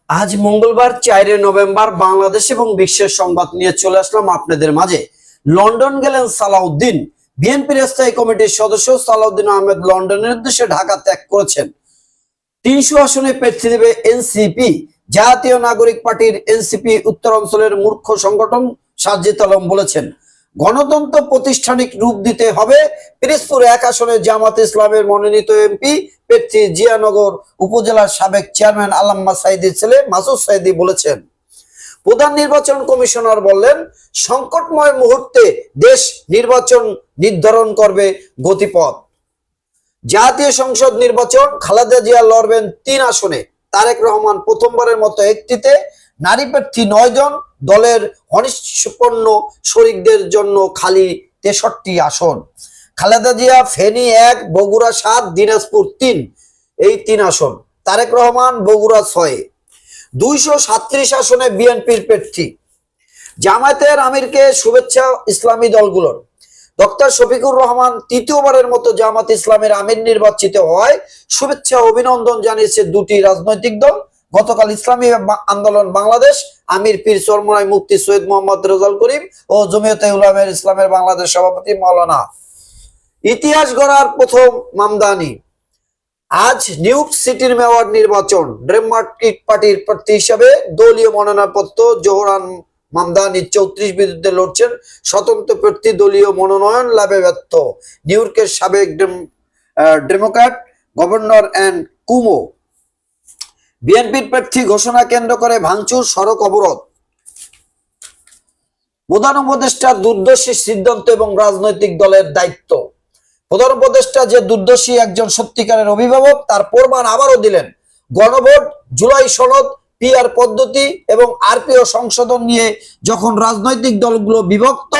আজ মঙ্গলবার 4 নভেম্বর বাংলাদেশ এবং বিশ্বের সংবাদ নিয়ে চলে আসলাম আপনাদের মাঝে। লন্ডন গেলেন সালাউদ্দিন। বিএনপির স্থায়ী কমিটির সদস্য সালাউদ্দিন আহমেদ লন্ডনের উদ্দেশ্যে ঢাকা ত্যাগ করেছেন। 300 আসনে প্রার্থী দেবে এনসিপি। জাতীয় নাগরিক পার্টির এনসিপি উত্তরাঞ্চলের মূর্খ সংগঠন সাজ্জিদ আলম বলেছেন, গণতন্ত্র প্রাতিষ্ঠানিক রূপ দিতে হবে। পিরোজপুর 1 আসনে জামাত ইসলামের মনোনীত এমপি প্রার্থী জিয়ানগর উপজেলার সাবেক চেয়ারম্যান আল্লামা সাইদির ছেলে মাসুদ সাইদি বলেছেন। প্রধান নির্বাচন কমিশনার বললেন, সংকটময় মুহূর্তে দেশ নির্বাচন নির্ধারণ করবে গতিপথ। জাতীয় সংসদ নির্বাচন, খালেদা জিয়া লড়বেন 3 আসনে। তারেক রহমান প্রথমবারের মতো একটিতে, নারী প্রার্থী 9 জন। দলের অনিষ্পন্ন শরিকদের জন্য খালি 63 আসন। খালেদা জিয়া ফেনী 1, বগুড়া 7, দিনাজপুর 3, এই 3 আসন। তারেক রহমান বগুড়া 6। 237 আসনে বিএনপির প্রার্থী। জামায়াতের আমিরকে শুভেচ্ছা ইসলামী দলগুলোর। ডক্টর শফিকুর রহমান তৃতীয়বারের মতো জামাত ইসলামের আমির নির্বাচিত হওয়ায় শুভেচ্ছা অভিনন্দন জানিয়েছে দুটি রাজনৈতিক দল। গতকাল ইসলামী আন্দোলন বাংলাদেশ আমির পীর চরমনাই মুফতি সৈয়দ মোহাম্মদ রেজাউল করিম ও জমিয়তে উলামায়ে ইসলামের বাংলাদেশ সভাপতি মাওলানা ইতিহাস গড়ার প্রথম মামদানি। আজ নিউ ইয়র্ক সিটির মেয়র নির্বাচন। ডেমোক্রেটিক পার্টির প্রার্থী হিসেবে দলীয় মনোনয়নপত্র জোহরান মামদানি 34 বিরুদ্ধে লড়ছেন। স্বতন্ত্র প্রার্থী দলীয় মনোনয়ন লাভে ব্যর্থ। নিউ ইয়র্কের সাবেক ডেমোক্র্যাট গভর্নর এন্ড কুমো। বিএনপির প্রার্থী ঘোষণা কেন্দ্র করে ভাঙচুর, সড়ক অবরোধ। প্রধান উপদেষ্টার দূরদর্শী সিদ্ধান্ত এবং রাজনৈতিক দলের দায়িত্ব। প্রধান উপদেষ্টা যে দূরদর্শী একজন সত্যিকারের অভিভাবক তার প্রমাণ আবারও দিলেন। গণভোট, জুলাই সনদ, পিআর পদ্ধতি এবং আরপিও সংশোধন নিয়ে যখন রাজনৈতিক দলগুলো বিভক্ত,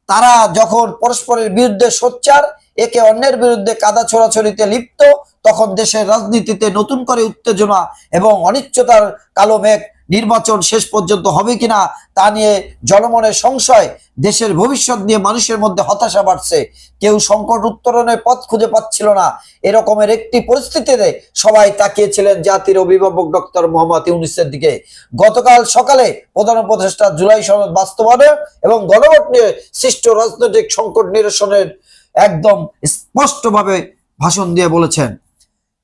তারা যখন পরস্পরের বিরুদ্ধে সোচ্চার, একে অন্যের বিরুদ্ধে কাদা ছোড়াছড়িতে লিপ্ত, তখন দেশের রাজনীতিতে নতুন করে উত্তেজনা এবং অনিশ্চয়তার কালো মেঘ। নির্বাচন শেষ পর্যন্ত হবে কিনা তা নিয়ে জনমনে সংশয়। দেশের ভবিষ্যৎ নিয়ে মানুষের মধ্যে হতাশা বাড়ছে। কেউ সংকট উত্তরণের পথ খুঁজে পাচ্ছিল না। এরকমের একটি পরিস্থিতিতে সবাই তাকিয়েছিলেন জাতির অভিভাবক ডক্টর মোহাম্মদ ইউনূসের দিকে। গতকাল সকালে প্রধান উপদেষ্টা জুলাই সনদ বাস্তবায়ন এবং গণভোট নিয়ে সৃষ্ট রাজনৈতিক সংকট নিরসনের একদম স্পষ্টভাবে ভাষণ দিয়ে বলেছেন,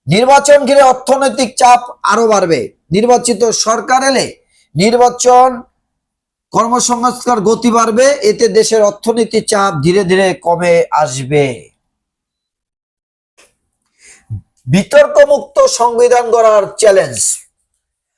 নির্বাচন ঘিরে অর্থনৈতিক চাপ আরো বাড়বে। নির্বাচিত সরকার এলে নির্বাচন কর্মসংস্কার গতি বাড়বে। এতে দেশের অর্থনৈতিক চাপ ধীরে ধীরে কমে আসবে। বিতর্কমুক্ত সংবিধান গড়ার চ্যালেঞ্জ।